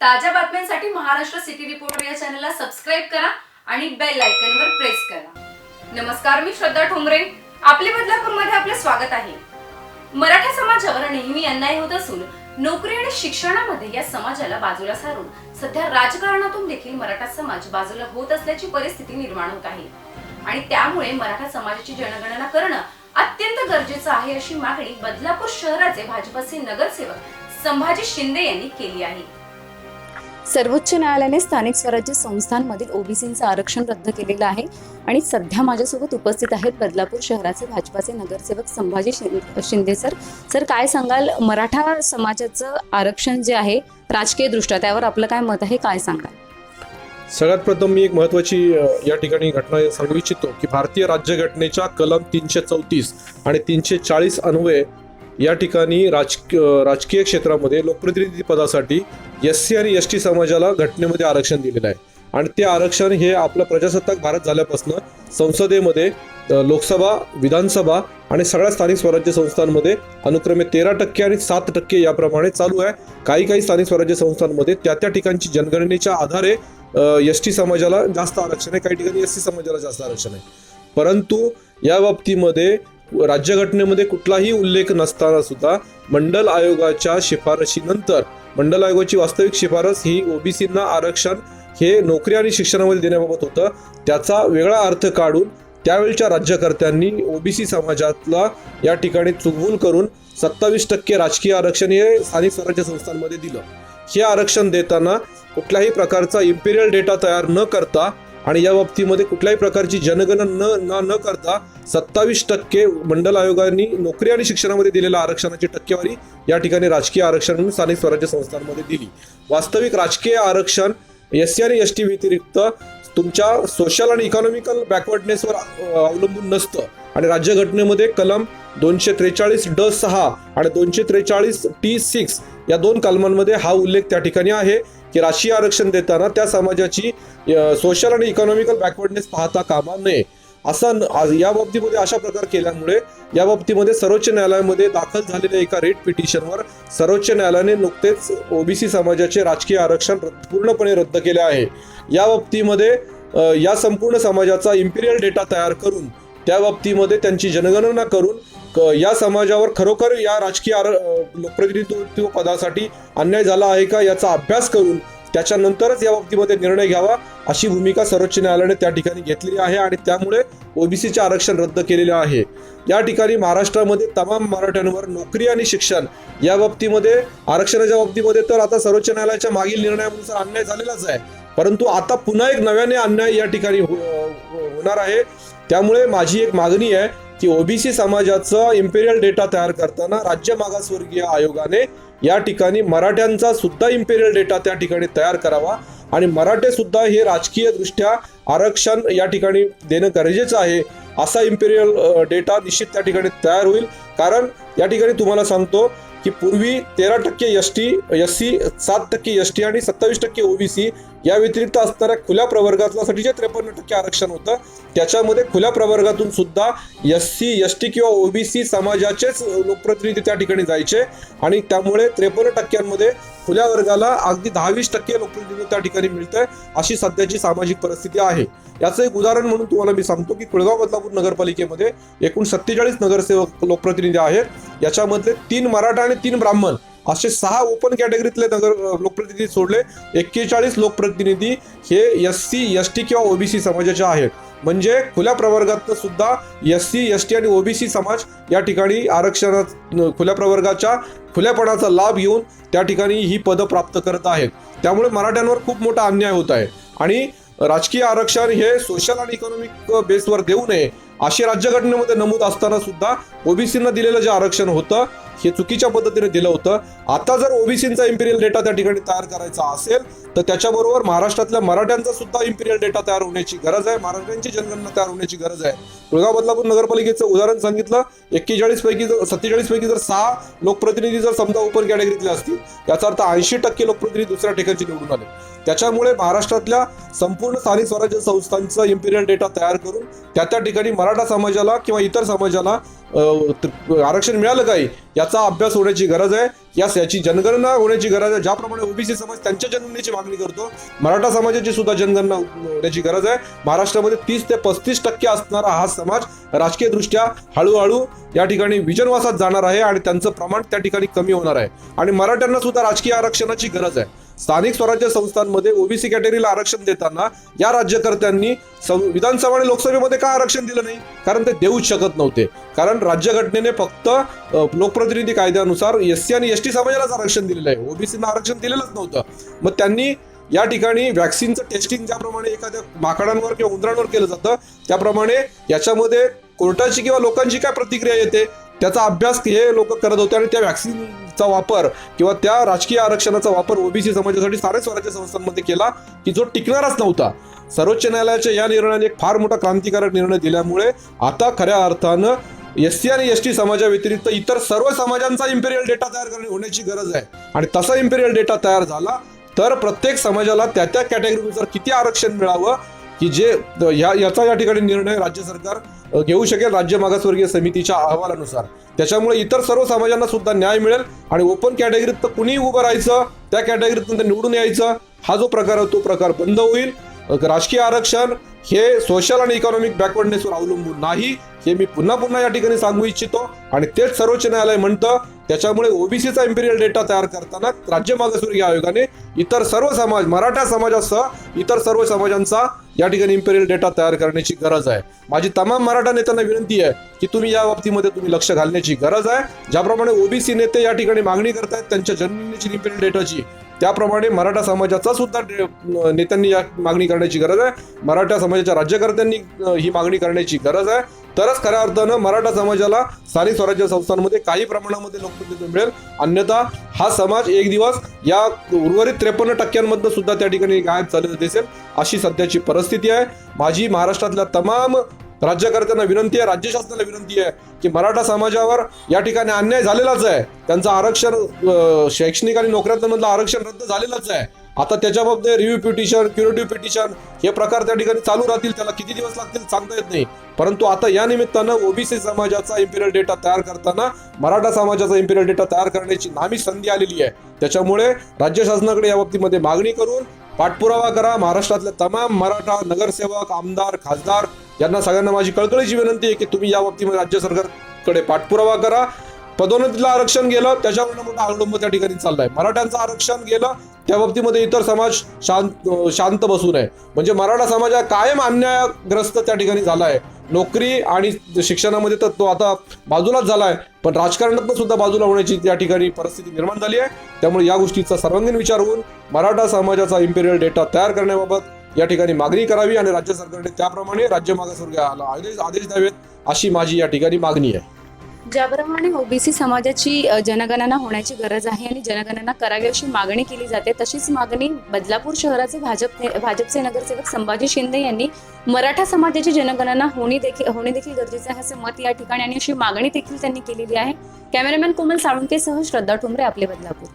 ताज्या बातम्यांसाठी Maharashtra city reporter या चॅनलला सबस्क्राइब करा आणि बेल आयकॉनवर प्रेस करा। नमस्कार, मी श्रद्धा ठोंबरे। आपले बदलापूरमध्ये आपले स्वागत आहे। मराठा समाजावर नेहमी अन्याय होत असून नोकरी आणि शिक्षणामध्ये या समाजाला बाजूला सारून सध्या राजकारणातून देखील मराठा समाज बाजूला होत असल्याची परिस्थिती निर्माण होत आहे आणि त्यामुळे मराठा समाजाची जनगणना करणं अत्यंत गरजेचं आहे अशी मागणी बदलापूर शहराचे भाजपचे नगरसेवक संभाजी शिंदे यांनी केली आहे। सर्वोच्च न्यायालयाने स्थानिक स्वराज्य संस्थांमधील ओबीसींचं आरक्षण रद्द केलेलं आहे आणि सध्या माझ्यासोबत उपस्थित आहेत बदलापूर शहराचे भाजपाचे नगरसेवक संभाजी शिंदे सर काय सांगाल? मराठा समाजाचं आरक्षण जे आहे राजकीय दृष्ट्या त्यावर आपलं काय मत आहे, काय सांगाल? सगळ्यात प्रथम मी एक महत्त्वाची या ठिकाणी घटना सांगू इच्छितो की भारतीय राज्यघटनेच्या कलम 334 आणि 340 अन्वये या ठिकाणी राजकीय क्षेत्रामध्ये लोकप्रतिनिधी पदासाठी SC आणि ST समाजाला घटनेमध्ये आरक्षण दिलेलं आहे आणि ते आरक्षण हे आपलं प्रजासत्ताक भारत झाल्यापासून संसदेमध्ये लोकसभा, विधानसभा आणि सगळ्या स्थानिक स्वराज्य संस्थांमध्ये अनुक्रमे 13% आणि 7% याप्रमाणे चालू आहे। काही स्थानिक स्वराज्य संस्थांमध्ये त्या ठिकाणची जनगणनेच्या आधारे ST समाजाला जास्त आरक्षण आहे, काही ठिकाणी SC समाजाला जास्त आरक्षण आहे। परंतु या बाबतीमध्ये राज्यघटनेमध्ये कुठलाही उल्लेख नसताना सुद्धा मंडल आयोगाच्या शिफारशीनंतर मंडल आयोगाची वास्तविक शिफारस ही ओबीसींना आरक्षण हे नोकरी आणि शिक्षणामध्ये देण्याबाबत होतं। त्याचा वेगळा अर्थ काढून त्यावेळच्या राज्यकर्त्यांनी ओबीसी समाजातला या ठिकाणी चुकवून करून 27% राजकीय आरक्षण हे स्थानिक स्वराज्य संस्थांमध्ये दिलं। हे आरक्षण देताना कुठल्याही प्रकारचा इम्पेरियल डेटा तयार न करता आणि या बाबतीमध्ये कुठल्याही प्रकारची जनगणना न करता 27% मंडल आयोगाने नोकरी आणि शिक्षणामध्ये दिलेल्या आरक्षणाची टक्केवारी या ठिकाणी राजकीय आरक्षण म्हणून स्थानिक स्वराज्य संस्थांमध्ये दिली। वास्तविक राजकीय आरक्षण SC आणि ST व्यतिरिक्त तुमच्या सोशल आणि इकॉनॉमिकल बॅकवर्डनेसवर अवलंबून नसतं आणि राज्यघटनेमध्ये कलम 243(ड)(6) आणि 243(t)(6) या दोन कलमांमध्ये हा उल्लेख त्या ठिकाणी आहे की राजकीय आरक्षण देताना त्या समाजाची सोशल आणि इकॉनॉमिकल बॅकवर्डनेस पाहता कामा नये। या बाबतीमध्ये अशा प्रकार केल्यामुळे या बाबतीमध्ये सर्वोच्च न्यायालयामध्ये दाखल झालेल्या एका रेट पिटिशनवर सर्वोच्च न्यायालयाने नुकतेच ओबीसी समाजाचे राजकीय आरक्षण पूर्णपणे रद्द केले आहे। या बाबतीमध्ये या संपूर्ण समाजाचा इम्पेरियल डेटा तयार करून त्या बाबतीमध्ये त्यांची जनगणना करून या समाजावर खरोखर या राजकीय लोकप्रतिनिधित्व पदासाठी अन्याय झाला आहे का याचा अभ्यास करून त्याच्यानंतरच या बाबतीमध्ये निर्णय घ्यावा अशी भूमिका सर्वोच्च न्यायालयाने त्या ठिकाणी घेतलेली आहे आणि त्यामुळे ओबीसीचे आरक्षण रद्द केलेले आहे। या ठिकाणी महाराष्ट्रामध्ये तमाम मराठ्यांवर नोकरी आणि शिक्षण या बाबतीमध्ये आरक्षणाच्या बाबतीमध्ये तर आता सर्वोच्च न्यायालयाच्या मागील निर्णयानुसार अन्याय झालेलाच आहे, परंतु आता पुन्हा एक नव्याने अन्याय या ठिकाणी होणार आहे। त्यामुळे माझी एक मागणी आहे की ओबीसी समाजाचा इम्पेरियल डेटा तयार करताना राज्य मागासवर्गीय आयोगाने या ठिकाणी मराठ्यांचा सुद्धा इम्पेरियल डेटा त्या ठिकाणी तयार करावा आणि मराठे सुद्धा हे राजकीय दृष्ट्या आरक्षण या ठिकाणी देणं गरजेचं आहे। असा इम्पेरियल डेटा निश्चित त्या ठिकाणी तयार होईल, कारण या ठिकाणी तुम्हाला सांगतो की पूर्वी 13% SC, 7% ST आणि 27% OBC या व्यतिरिक्त असणाऱ्या खुल्या प्रवर्गासाठी जे 53% आरक्षण होतं त्याच्यामध्ये खुल्या प्रवर्गातून सुद्धा SC, ST किंवा OBC समाजाचेच लोकप्रतिनिधी त्या ठिकाणी जायचे आणि त्यामुळे 53% खुल्या वर्गाला अगदी 10-20% लोकप्रतिनिधी त्या ठिकाणी मिळतंय। अशी सध्याची सामाजिक परिस्थिती आहे। याचं एक उदाहरण म्हणून तुम्हाला मी सांगतो की कुळगाव बदलापूर नगरपालिकेमध्ये एकूण 47 नगरसेवक लोकप्रतिनिधी आहेत। याच्यामध्ये 3 मराठा आणि 3 ब्राह्मण असे 6 ओपन कॅटेगरीतले लोकप्रतिनिधी सोडले 41 लोकप्रतिनिधी हे SC, ST किंवा OBC समाजाचे आहेत। म्हणजे खुल्या प्रवर्गात सुद्धा SC, ST आणि OBC समाज या ठिकाणी आरक्षणात खुल्या प्रवर्गाच्या खुल्यापणाचा लाभ घेऊन त्या ठिकाणी ही पदं प्राप्त करत आहेत। त्यामुळे मराठ्यांवर खूप मोठा अन्याय होत आहे आणि राजकीय आरक्षण हे सोशल आणि इकॉनॉमिक बेसवर देऊ नये अशी राज्यघटनेमध्ये नमूद असताना सुद्धा ओबीसींना दिलेलं जे आरक्षण होतं हे चुकीच्या पद्धतीने दिलं होतं। आता जर ओबीसींचा इम्पेरियल डेटा त्या ठिकाणी तयार करायचा असेल तर त्याच्याबरोबर महाराष्ट्रातल्या मराठ्यांचा सुद्धा इम्पेरियल डेटा तयार होण्याची गरज आहे, मराठ्यांची जनगणना तयार होण्याची गरज आहे। कुळगाव बदलापूर नगरपालिकेचं उदाहरण सांगितलं, 47 पैकी जर 6 लोकप्रतिनिधी जर समजा ओपन कॅटेगरीतले असतील याचा अर्थ 80% लोकप्रतिनिधी दुसऱ्या ठिकाणी निवडून आले। त्याच्यामुळे महाराष्ट्रातल्या संपूर्ण स्थानिक स्वराज्य संस्थांचा इम्पेरियल डेटा तयार करून त्या ठिकाणी मराठा समाजाला किंवा इतर समाजाला आरक्षण मिळालं काही याचा अभ्यास होण्याची गरज आहे. याची जनगणना होण्याची गरज आहे. ज्याप्रमाणे ओबीसी समाज त्यांच्या जनगणनेची मागणी करतो, मराठा समाजाची सुद्धा जनगणना होण्याची गरज आहे. महाराष्ट्रामध्ये 30 ते 35% असणारा हा समाज राजकीय दृष्ट्या हळूहळू या ठिकाणी विजनवासात जाणार आहे आणि त्यांचं प्रमाण त्या ठिकाणी कमी होणार आहे. आणि मराठ्यांना सुद्धा राजकीय आरक्षणाची गरज आहे. स्थानिक स्वराज्य संस्थांमध्ये ओबीसी कॅटेगरीला आरक्षण देताना या राज्यकर्त्यांनी विधानसभा आणि लोकसभेमध्ये का आरक्षण दिलं नाही? कारण ते देऊच शकत नव्हते. कारण राज्यघटनेने फक्त लोकप्रतिनिधी कायद्यानुसार एससी आणि एसटी समाजालाच आरक्षण दिलेलं आहे, ओबीसीना आरक्षण दिलेलंच नव्हतं. मग त्यांनी या ठिकाणी वॅक्सिनचं टेस्टिंग ज्याप्रमाणे एखाद्या माकडांवर किंवा उंदरांवर केलं जातं, त्याप्रमाणे याच्यामध्ये कोर्टाची किंवा लोकांची काय प्रतिक्रिया येते त्याचा अभ्यास हे लोक करत होते. आणि त्या वॅक्सिनचा वापर किंवा त्या राजकीय आरक्षणाचा वापर ओबीसी समाजासाठी स्थानिक स्वराज्य संस्थांमध्ये केला की जो टिकणारच नव्हता. सर्वोच्च न्यायालयाच्या या निर्णयाने एक फार मोठा क्रांतिकारक निर्णय दिल्यामुळे आता खऱ्या अर्थानं एससी आणि एसटी समाजाव्यतिरिक्त इतर सर्व समाजांचा इम्पेरियल डेटा तयार होण्याची गरज आहे. आणि तसा इम्पेरियल डेटा तयार झाला तर प्रत्येक समाजाला त्या त्या कॅटेगरीनुसार किती आरक्षण मिळावं की जे याचा या ठिकाणी निर्णय राज्य सरकार घेऊ शकेल राज्य मागासवर्गीय समितीच्या अहवालानुसार. त्याच्यामुळे इतर सर्व समाजांना सुद्धा न्याय मिळेल आणि ओपन कॅटेगरीत तर कुणीही उभं राहायचं, त्या कॅटेगरीत निवडून यायचं हा जो प्रकार आहे तो प्रकार बंद होईल. राजकीय आरक्षण हे सोशल आणि इकॉनॉमिक बॅकवर्डनेसवर अवलंबून नाही, हे मी पुन्हा या ठिकाणी सांगू इच्छितो. आणि तेच सर्वोच्च न्यायालय म्हणतं. त्याच्यामुळे ओबीसीचा इम्पेरियल डेटा तयार करताना राज्य मागासवर्गीय आयोगाने इतर सर्व समाज, मराठा समाजासह इतर सर्व समाजांचा या ठिकाणी इम्पेरियल डेटा तयार करण्याची गरज आहे. माझी तमाम मराठा नेत्यांना विनंती आहे की तुम्ही या बाबतीमध्ये तुम्ही लक्ष घालण्याची गरज आहे. ज्याप्रमाणे ओबीसी नेते या ठिकाणी मागणी करतायत त्यांच्या जनगणनेची इम्पेरियल डेटाची, त्याप्रमाणे मराठा समाजाचा सुद्धा नेत्यांनी या मागणी करण्याची गरज आहे. मराठा समाजाच्या राज्यकर्त्यांनी ही मागणी करण्याची गरज आहे. तरच खऱ्या अर्थानं मराठा समाजाला स्थानिक स्वराज्य संस्थांमध्ये काही प्रमाणामध्ये लोकप्रतिनिधी मिळेल. अन्यथा हा समाज एक दिवस या उर्वरित 53% सुद्धा त्या ठिकाणी गायब झालेला दिसेल, अशी सध्याची परिस्थिती आहे. माझी महाराष्ट्रातल्या तमाम राज्यकर्त्यांना विनंती आहे, राज्य शासनाला विनंती आहे की मराठा समाजावर या ठिकाणी अन्याय झालेलाच आहे. त्यांचं आरक्षण शैक्षणिक आणि नोकऱ्यांमधलं आरक्षण रद्द झालेलंच आहे. आता त्याच्यामध्ये रिव्ह्यू पिटिशन, क्युरेटिव्ह पिटिशन हे प्रकार त्या ठिकाणी चालू राहतील. त्याला किती दिवस लागतील सांगता येत नाही. परंतु आता या निमित्तानं ओबीसी समाजाचा इम्पेरियल डेटा तयार करताना मराठा समाजाचा इम्पेरियल डेटा तयार करण्याची नामी संधी आलेली आहे. त्याच्यामुळे राज्य शासनाकडे या बाबतीमध्ये मागणी करून पाठपुरावा करा. महाराष्ट्रातल्या तमाम मराठा नगरसेवक, आमदार, खासदार यांना सगळ्यांना माझी कळकळीची विनंती आहे की तुम्ही या बाबतीमध्ये राज्य सरकारकडे पाठपुरावा करा. पदोन्नतीला आरक्षण गेलं त्याच्यावर मोठा अवलंब त्या ठिकाणी चाललाय. मराठ्यांचं आरक्षण गेलं त्या बाबतीमध्ये इतर समाज शांत बसू नये. म्हणजे मराठा समाज कायम अन्यायग्रस्त त्या ठिकाणी झालाय. नोकरी आणि शिक्षणामध्ये तर तो आता बाजूलाच झालाय, पण राजकारणातून सुद्धा बाजूला होण्याची त्या ठिकाणी परिस्थिती निर्माण झाली आहे. त्यामुळे या गोष्टीचा सर्वांगीण विचार होऊन मराठा समाजाचा इम्पेरियल डेटा तयार करण्याबाबत या ठिकाणी मागणी करावी आणि राज्य सरकारने त्याप्रमाणे राज्य मागासवर्गीयाला आदेश द्यावेत, अशी माझी या ठिकाणी मागणी आहे. ज्याप्रमाणे ओबीसी समाजाची जनगणना होण्याची गरज आहे आणि जनगणना करावी अशी मागणी केली जाते, तशीच मागणी बदलापूर शहराचे भाजपचे नगरसेवक संभाजी शिंदे यांनी मराठा समाजाची जनगणना होणे देखील गरजेचे आहे असं मत या ठिकाणी आणि अशी मागणी देखील त्यांनी केलेली आहे. कॅमेरामॅन कोमल साळुंकेसह श्रद्धा ठोंबरे, आपले बदलापूर.